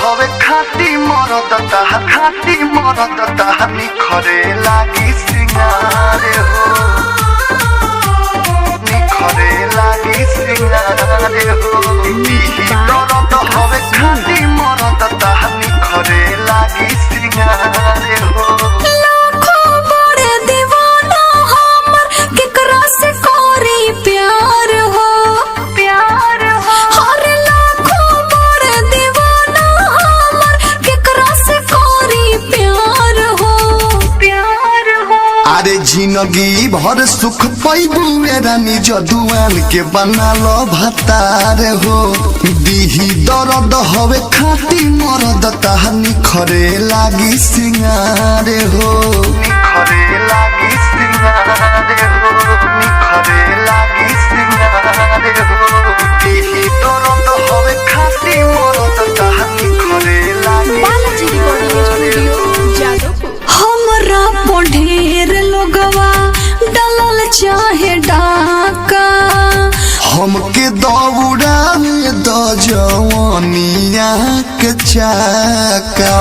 हवे खाटी मरद ताहा निखरे लागी सिंगार हो, निखरे लागी सिंगार हो। दर्द हवे खाटी मरद ताहा निखरे लागी सिंगार हो। अरे जिंदगी भर सुख पैबू रानी जदुआन के बनाल भतार हो। दीही दर्द हवे खाटी मरद ताहा निखरे लागी सिंगार हो, निखरे लागी सिंगार हो, निखरे लागी सिंगार हो। दीही दर्द हवे खाटी मरद ताहा निखरे लागी हमरा ढेर लोगवा डलल चाहे डाका, हमके दौड़ावे द जवानिया के चाका,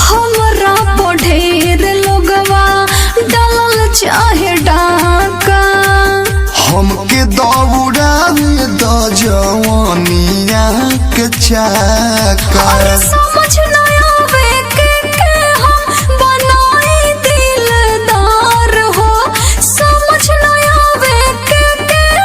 हमरा ढेर लोगवा डलल चाहे डाका, हमके दौड़ावे द जवानिया के चाका। समझ न आवे के हम बनाई दिलदार हो, समझ न आवे के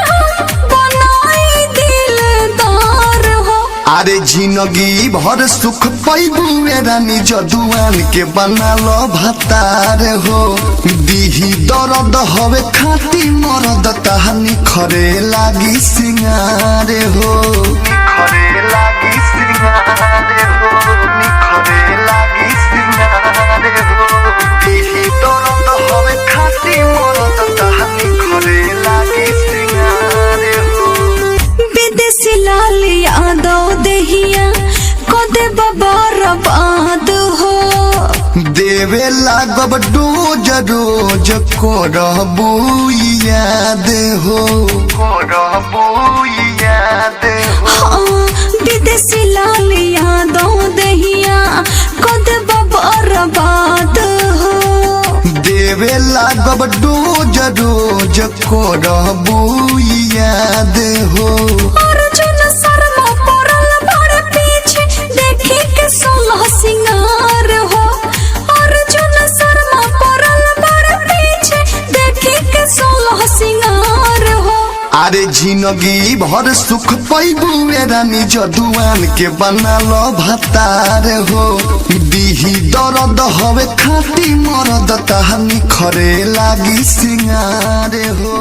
हम बनाई दिलदार हो। अरे जिंदगी भर सुख पैबू रानी जदुआन के बनाल भतार हो। दीही दर्द हवे खाटी मरद ताहा निखरे लागी सिंगार हो, निखरे लागी सिंगार हो, निखरे लागी सिंगार हो। दीही दर्द हवे खाटी मरद ताहा निखरे लागी सिंगार हो। विदेशी लाल यादव देहिया कदे बर्बाद हो, देवे लागब डोज रोज करबू याद हो, करबू याद हो। विदेशी लाल यादव देहिया कदे बर्बाद हो, देवे लागब डोज रोज करबू याद हो। अर्जुन शर्मा पड़ल बड़ पीछे देखी के सोलह सिंगार हो, अर्जुन शर्मा पड़ल बड़ पीछे देखी के सोलह सिंगार हो। अरे जिंदगी भर सुख पैबू रानी जदुआन के बनाल भतार हो। दीही दर्द हवे खाटी मरद ताहा निखरे लागी सिंगार हो।